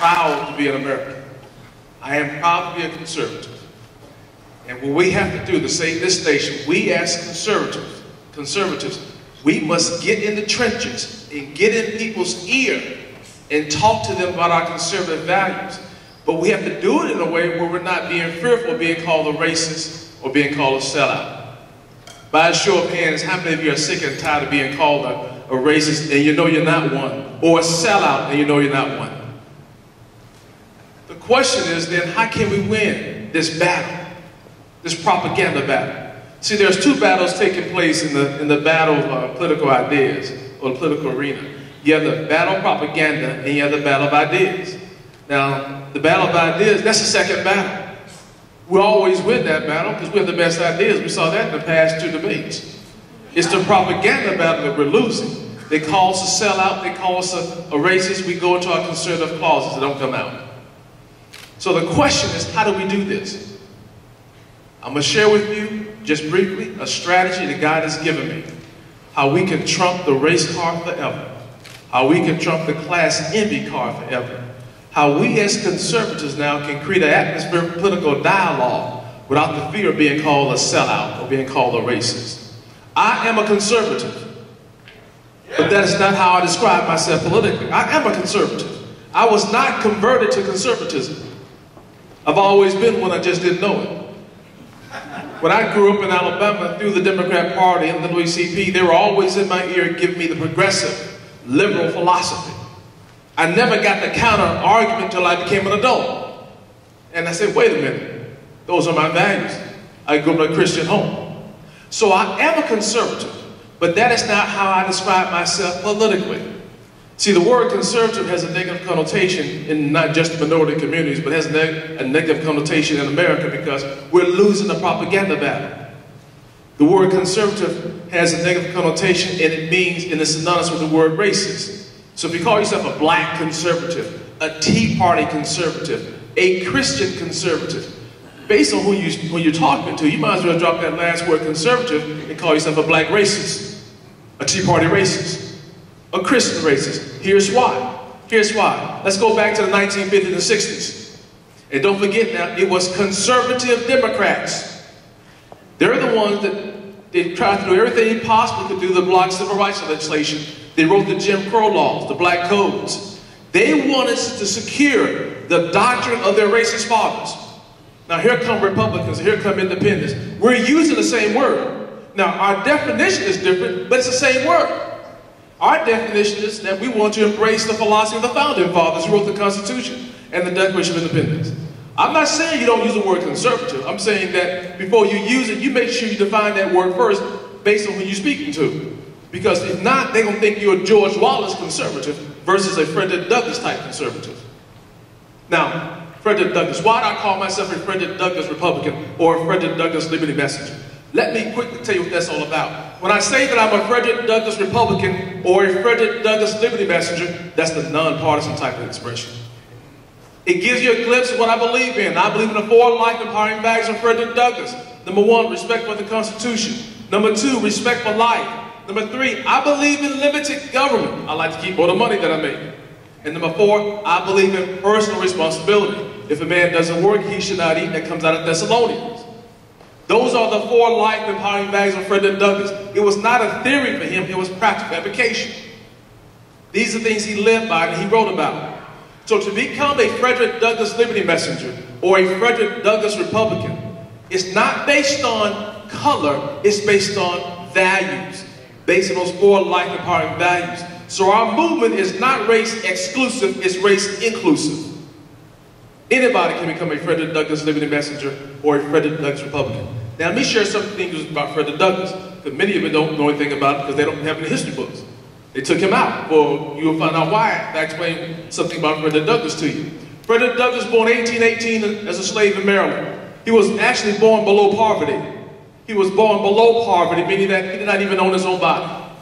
proud to be an American. I am proud to be a conservative. And what we have to do to save this nation, we as conservatives, we must get in the trenches and get in people's ear and talk to them about our conservative values. But we have to do it in a way where we're not being fearful of being called a racist or being called a sellout. By a show of hands, how many of you are sick and tired of being called a racist and you know you're not one? Or a sellout and you know you're not one? The question is then, how can we win this battle, this propaganda battle? See, there's two battles taking place in the battle of political ideas, or the political arena. You have the battle of propaganda and you have the battle of ideas. Now, the battle of ideas, that's the second battle. We always win that battle because we have the best ideas. We saw that in the past two debates. It's the propaganda battle that we're losing. They call us a sellout, they call us a racist, we go into our conservative clauses that don't come out. So the question is, how do we do this? I'm going to share with you, just briefly, a strategy that God has given me. How we can trump the race card forever. How we can trump the class envy card forever. How we as conservatives now can create an atmosphere of political dialogue without the fear of being called a sellout or being called a racist. I am a conservative, but that is not how I describe myself politically. I am a conservative. I was not converted to conservatism. I've always been one, I just didn't know it. When I grew up in Alabama through the Democrat Party and the NAACP, they were always in my ear giving me the progressive, liberal philosophy. I never got the counter argument until I became an adult. And I said, wait a minute, those are my values. I grew up in a Christian home. So I am a conservative, but that is not how I describe myself politically. See, the word conservative has a negative connotation in not just minority communities, but has a negative connotation in America because we're losing the propaganda battle. The word conservative has a negative connotation and it means, and it's synonymous with the word racist. So if you call yourself a black conservative, a Tea Party conservative, a Christian conservative, based on who you're talking to, you might as well drop that last word conservative and call yourself a black racist, a Tea Party racist, a Christian racist. Here's why. Here's why. Let's go back to the 1950s and 60s. And don't forget now, it was conservative Democrats. They're the ones that they tried to do everything they possibly could do to block civil rights legislation. They wrote the Jim Crow laws, the black codes. They wanted to secure the doctrine of their racist fathers. Now here come Republicans, here come independents. We're using the same word. Now our definition is different, but it's the same word. Our definition is that we want to embrace the philosophy of the founding fathers who wrote the Constitution and the Declaration of Independence. I'm not saying you don't use the word conservative. I'm saying that before you use it, you make sure you define that word first based on who you're speaking to. Because if not, they're going to think you're a George Wallace conservative versus a Fredrick Douglass type conservative. Now, Fredrick Douglass, why do I call myself a Fredrick Douglass Republican or a Fredrick Douglass Liberty Messenger? Let me quickly tell you what that's all about. When I say that I'm a Fredrick Douglass Republican or a Fredrick Douglass Liberty Messenger, that's the nonpartisan type of expression. It gives you a glimpse of what I believe in. I believe in the four life empowering values of Fredrick Douglass. Number one, respect for the Constitution. Number two, respect for life. Number three, I believe in limited government. I like to keep all the money that I make. And number four, I believe in personal responsibility. If a man doesn't work, he should not eat. That comes out of Thessalonians. Those are the four life empowering values of Fredrick Douglass. It was not a theory for him, it was practical application. These are things he lived by and he wrote about. So to become a Fredrick Douglass Liberty Messenger or a Fredrick Douglass Republican, it's not based on color, it's based on values. Based on those four life empowering values. So our movement is not race exclusive, it's race inclusive. Anybody can become a Fredrick Douglass Liberty Messenger or a Fredrick Douglass Republican. Now let me share some things about Fredrick Douglass, because many of you don't know anything about it because they don't have any history books. They took him out. Well, you'll find out why I explain something about Fredrick Douglass to you. Fredrick Douglass, born 1818 as a slave in Maryland. He was actually born below poverty. He was born below poverty, meaning that he did not even own his own body.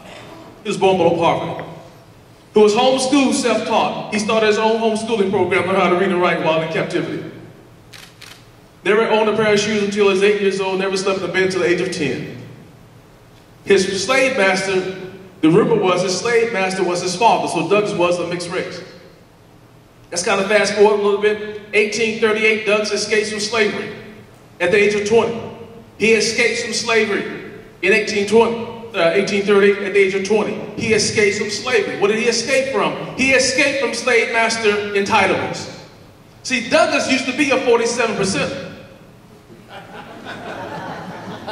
He was born below poverty. He was homeschooled, self-taught. He started his own homeschooling program, learned how to read and write while in captivity. Never owned a pair of shoes until he was 8 years old, never slept in a bed until the age of 10. His slave master, the rumor was his slave master was his father, so Douglass was a mixed race. Let's kind of fast forward a little bit. 1838, Douglas escapes from slavery at the age of 20. He escapes from slavery in 1838 at the age of 20. He escapes from slavery. What did he escape from? He escaped from slave master entitlements. See, Douglas used to be a 47%.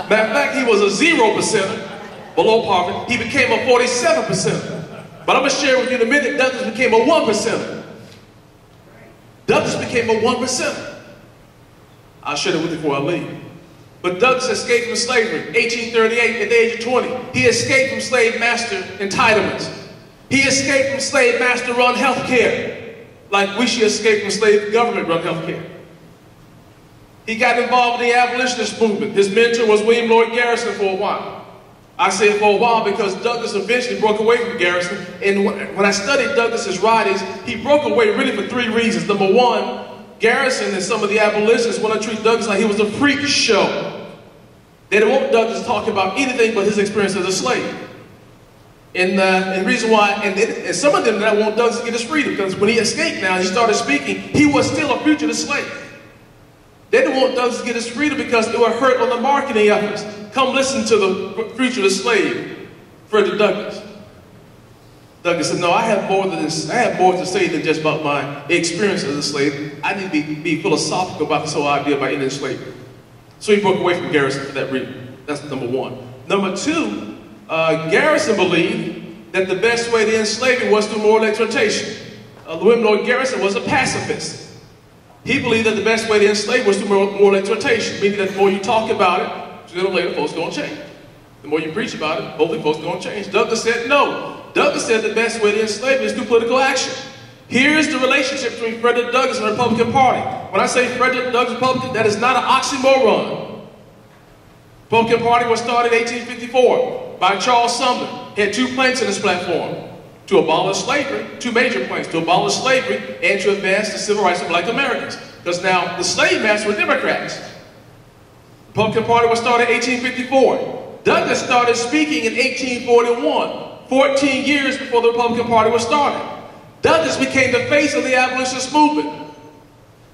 Matter of fact, he was a 0% below poverty. He became a 47%. But I'm going to share with you in a minute, Douglas became a 1%. Douglas became a 1%. I'll share that with you before I leave. But Douglas escaped from slavery, 1838, at the age of 20. He escaped from slave master entitlements. He escaped from slave master run health care, like we should escape from slave government run health care. He got involved in the abolitionist movement. His mentor was William Lloyd Garrison for a while. I say for a while because Douglas eventually broke away from Garrison. And when I studied Douglas's writings, he broke away really for 3 reasons. Number one, Garrison and some of the abolitionists want to treat Douglas like he was a freak show. They don't want Douglas to talk about anything but his experience as a slave. And the reason why, and some of them that want Douglas to get his freedom, because when he escaped now, he started speaking, he was still a fugitive slave. They didn't want Douglas to get his freedom because it would hurt on the marketing efforts. Come listen to the fugitive slave, Fredrick Douglass. Douglas said, no, I have more than this. I have more to say than just about my experience as a slave. I need to be philosophical about this whole idea about Indian slavery. So he broke away from Garrison for that reason. That's number one. Number two, Garrison believed that the best way to end slavery was through moral exhortation. William Lloyd Garrison was a pacifist. He believed that the best way to end slavery was through moral exhortation, meaning that the more you talk about it, sooner or later folks are going to change. The more you preach about it, hopefully folks are going to change. Douglas said no. Douglas said the best way to end slavery is through political action. Here's the relationship between Fredrick Douglass and the Republican Party. When I say Fredrick Douglass Republican, that is not an oxymoron. The Republican Party was started in 1854 by Charles Sumner. He had 2 planks in his platform: to abolish slavery, 2 major planks: to abolish slavery and to advance the civil rights of black Americans. Because now the slave masters were Democrats. The Republican Party was started in 1854. Douglas started speaking in 1841, 14 years before the Republican Party was started. Douglas became the face of the abolitionist movement.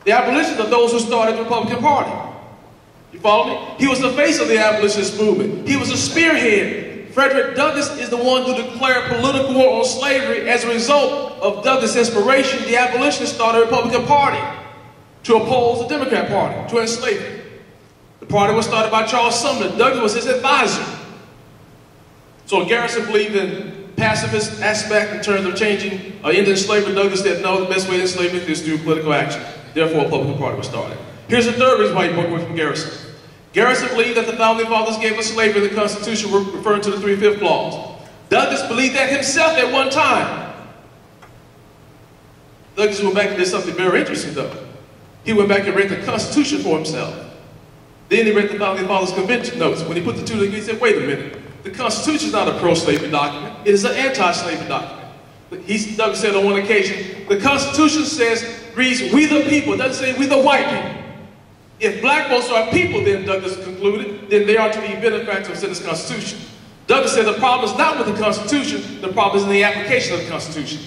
The abolitionists are those who started the Republican Party. You follow me? He was the face of the abolitionist movement. He was a spearhead. Fredrick Douglass is the one who declared political war on slavery. As a result of Douglas' inspiration, the abolitionists started a Republican Party to oppose the Democrat Party, to end slavery. The party was started by Charles Sumner. Douglas was his advisor. So Garrison believed in pacifist aspect in terms of changing Indian slavery. Douglas said no, the best way to end slavery is through political action. Therefore, a Republican Party was started. Here's the third reason why he broke away from Garrison. Garrison believed that the Founding Fathers gave us slavery in the Constitution, referring to the 3/5 clause. Douglas believed that himself at one time. Douglas went back and did something very interesting, though. He went back and read the Constitution for himself. Then he read the Founding Fathers Convention notes. When he put the two together, he said, wait a minute. The Constitution is not a pro-slavery document. It is an anti-slavery document. Douglas said on one occasion, the Constitution reads, we the people. It doesn't say we the white people. If black folks are people, then Douglas concluded, then they are to be benefactors of this Constitution. Douglas said the problem is not with the Constitution, the problem is in the application of the Constitution.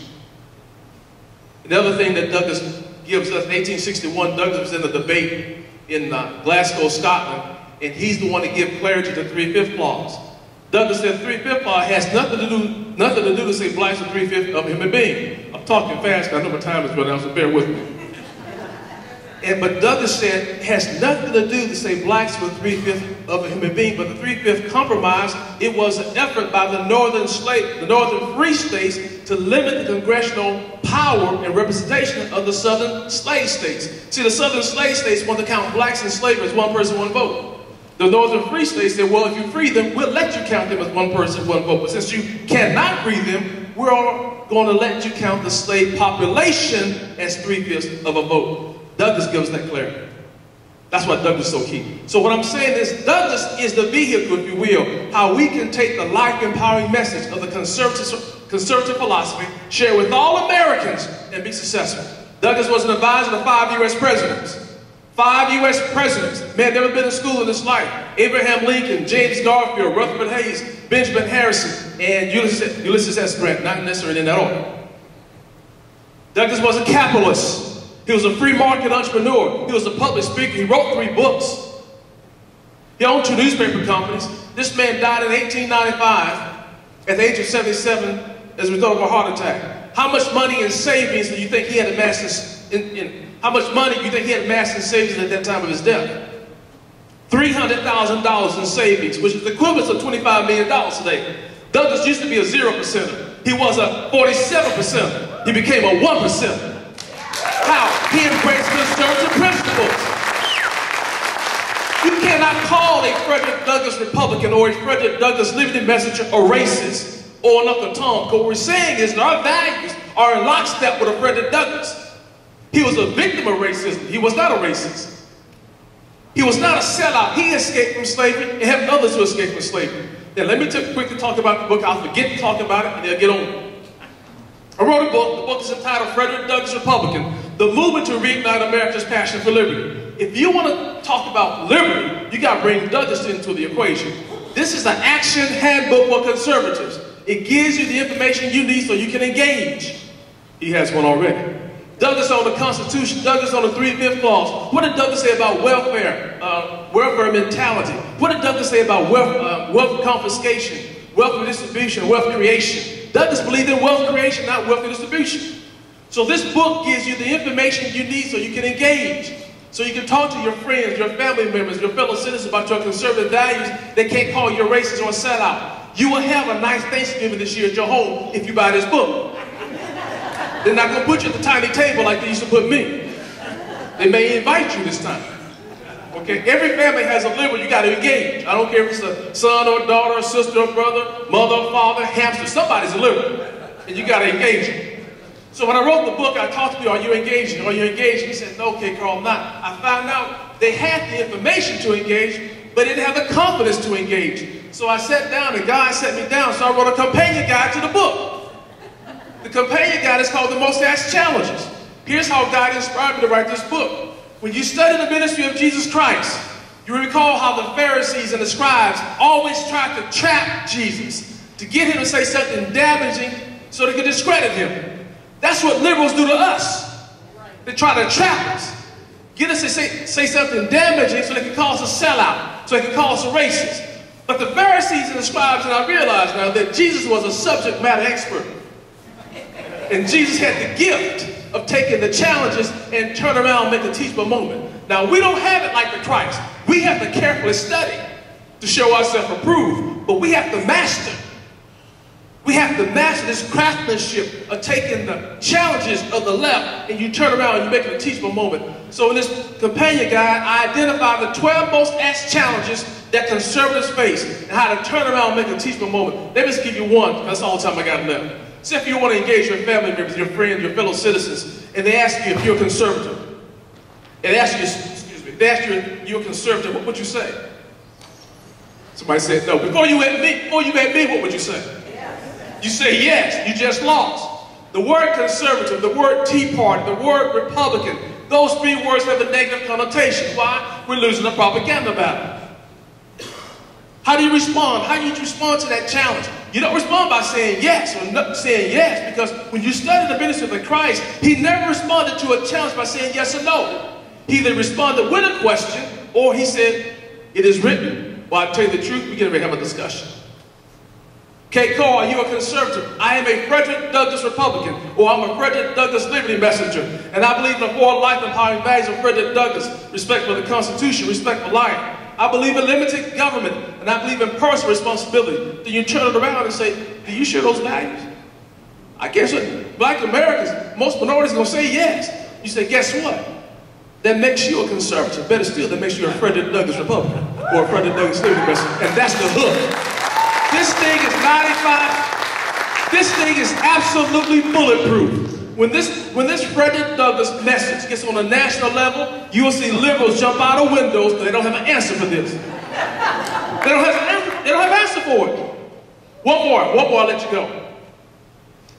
The other thing that Douglas gives us, in 1861, Douglas was in a debate in Glasgow, Scotland, and he's the one to give clarity to the 3/5 clause. Douglas said the 3/5 clause has nothing to do to say blacks are 3/5 of a human being. I'm talking fast, I know my time is running out, so bear with me. But Douglas said it has nothing to do to say blacks were 3/5 of a human being, but the 3/5 compromise, it was an effort by the northern free states to limit the congressional power and representation of the southern slave states. See, the southern slave states want to count blacks and slavery as one person, one vote. The northern free states said, well, if you free them, we'll let you count them as one person, one vote. But since you cannot free them, we're going to let you count the slave population as 3/5 of a vote. Douglas gives that clarity. That's why Douglas is so key. So what I'm saying is, Douglas is the vehicle, if you will, how we can take the life-empowering message of the conservative philosophy, share with all Americans, and be successful. Douglas was an advisor to 5 U.S. presidents. 5 U.S. presidents. Man, never been to school in his life. Abraham Lincoln, James Garfield, Rutherford Hayes, Benjamin Harrison, and Ulysses S. Grant. Not necessarily in that order. Douglas was a capitalist. He was a free market entrepreneur. He was a public speaker. He wrote 3 books. He owned 2 newspaper companies. This man died in 1895 at the age of 77 as a result of a heart attack. How much money in savings do you think he had amassed how much money do you think he had amassed in savings at that time of his death? $300,000 in savings, which is the equivalent of $25 million today. Douglas used to be a 0%er. He was a 47%er. He became a 1%er. How? He embraced conservative principles. You cannot call a Frederick Douglass Republican or a Frederick Douglass Liberty Messenger a racist or an Uncle Tom. What we're saying is that our values are in lockstep with a Frederick Douglass. He was a victim of racism. He was not a racist. He was not a sellout. He escaped from slavery and helped others to escape from slavery. Now let me quickly talk about the book. I'll forget to talk about it and they'll get on it. I wrote a book. The book is entitled Frederick Douglass Republican, The Movement to Reignite America's Passion for Liberty. If you want to talk about liberty, you got to bring Douglass into the equation. This is an action handbook for conservatives. It gives you the information you need so you can engage. He has one already. Douglass on the Constitution, Douglass on the 3/5 clause. What did Douglass say about welfare, welfare mentality? What did Douglass say about wealth confiscation, wealth distribution, wealth creation? Douglass believed in wealth creation, not wealth distribution. So this book gives you the information you need so you can engage. So you can talk to your friends, your family members, your fellow citizens about your conservative values. They can't call you a racist or a sellout. You will have a nice Thanksgiving this year at your home if you buy this book. They're not going to put you at the tiny table like they used to put me. They may invite you this time. Okay? Every family has a liberal you got to engage. I don't care if it's a son or a daughter, a sister or brother, mother or father, hamster. Somebody's a liberal. And you got to engage them. So when I wrote the book, I talked to people, are you engaging? Are you engaging? He said, no, okay, Carl, I'm not. I found out they had the information to engage, but they didn't have the confidence to engage. So I sat down and God sat me down, so I wrote a companion guide to the book. The companion guide is called The Most Asked Challenges. Here's how God inspired me to write this book. When you study the ministry of Jesus Christ, you recall how the Pharisees and the scribes always tried to trap Jesus, to get him to say something damaging so they could discredit him. That's what liberals do to us. They try to trap us, get us to say something damaging so they can call us a sellout, so they can call us a racist. But the Pharisees and the scribes, and I realize now that Jesus was a subject matter expert. And Jesus had the gift of taking the challenges and turn around and make a teachable moment. Now, we don't have it like the Christ. We have to carefully study to show ourselves approved, but we have to master. We have to master this craftsmanship of taking the challenges of the left and you turn around and you make it a teachable moment. So in this companion guide, I identified the 12 most asked challenges that conservatives face and how to turn around and make a teachable moment. Let me just give you one. That's all the time I got left. Say if you want to engage your family members, your friends, your fellow citizens, and they ask you if you're a conservative, and they ask you, if you're a conservative, what would you say? Somebody said no. Before you met me, what would you say? You say yes, you just lost. The word conservative, the word Tea Party, the word Republican, those 3 words have a negative connotation. Why? We're losing a propaganda battle. How do you respond? How do you respond to that challenge? You don't respond by saying yes or not saying yes, because when you study the ministry of the Christ, he never responded to a challenge by saying yes or no. He either responded with a question or he said, it is written. Well, I'll tell you the truth, we're going to have a discussion. Okay, Carl, are you a conservative? I am a Frederick Douglass Republican, or I'm a Frederick Douglass Liberty Messenger, and I believe in the 4 life empowering values of Frederick Douglass: respect for the Constitution, respect for life. I believe in limited government, and I believe in personal responsibility. Then you turn it around and say, do you share those values? I guess Black Americans, most minorities are going to say yes. You say, guess what? That makes you a conservative. Better still, that makes you a Frederick Douglass Republican or a Frederick Douglass Liberty Messenger, and that's the hook. This thing is 95. This thing is absolutely bulletproof. When this Frederick Douglass message gets on a national level, you will see liberals jump out of windows because they don't have an answer for this. They don't have an answer for it. One more, I'll let you go.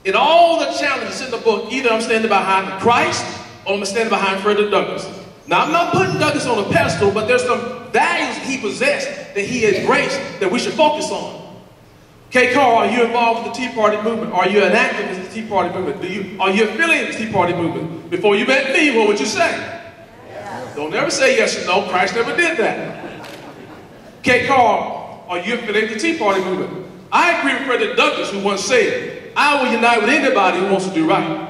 In all the challenges in the book, either I'm standing behind Christ or I'm standing behind Frederick Douglass. Now, I'm not putting Douglass on a pedestal, but there's some values he possessed that he embraced that we should focus on. K. Carr, are you involved with the Tea Party movement? Are you an activist in the Tea Party movement? Are you affiliated with the Tea Party movement? Before you met me, what would you say? Yeah. Don't ever say yes or no. Christ never did that. K. Carr, are you affiliated with the Tea Party movement? I agree with Fredrick Douglass, who once said, I will unite with anybody who wants to do right.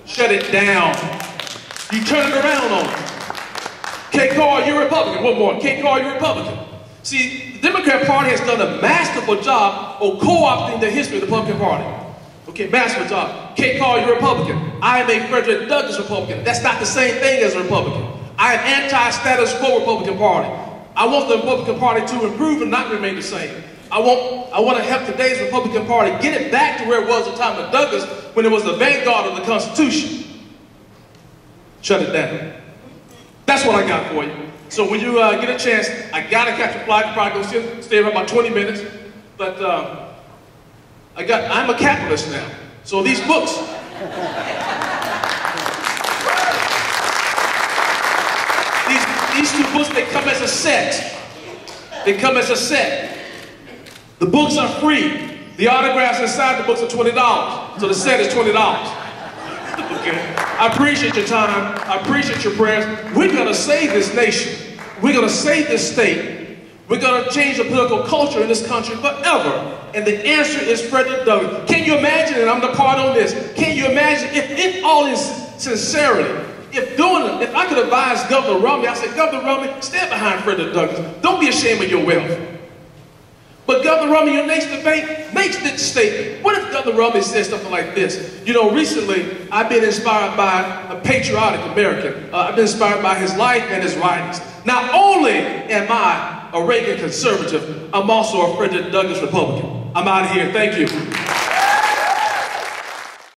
Shut it down. You turn it around on it. K. Carr, you're a Republican. One more. K. Carr, you're a Republican. See, the Democrat Party has done a masterful job of co-opting the history of the Republican Party. Okay, masterful job. K. Carr, you're a Republican. I am a Fredrick Douglass Republican. That's not the same thing as a Republican. I am anti-status quo Republican Party. I want the Republican Party to improve and not remain the same. I want to help today's Republican Party get it back to where it was at the time of Douglass, when it was the vanguard of the Constitution. Shut it down. That's what I got for you. So when you get a chance, I gotta catch a flight. Probably go stay for about 20 minutes. But I'm a capitalist now. So these books. These two books, they come as a set. They come as a set. The books are free. The autographs inside the books are $20. So the set is $20. Okay. I appreciate your time. I appreciate your prayers. We're going to save this nation. We're going to save this state. We're going to change the political culture in this country forever. And the answer is Fredrick Douglass. Can you imagine, and I'm the part on this, can you imagine if all is sincerity, if I could advise Governor Romney, I said, Governor Romney, stand behind Fredrick Douglass. Don't be ashamed of your wealth. But Governor Romney, your next debate, makes this statement. What if Governor Romney says something like this? You know, recently, I've been inspired by a patriotic American. I've been inspired by his life and his writings. Not only am I a Reagan conservative, I'm also a Fredrick Douglass Republican. I'm out of here. Thank you.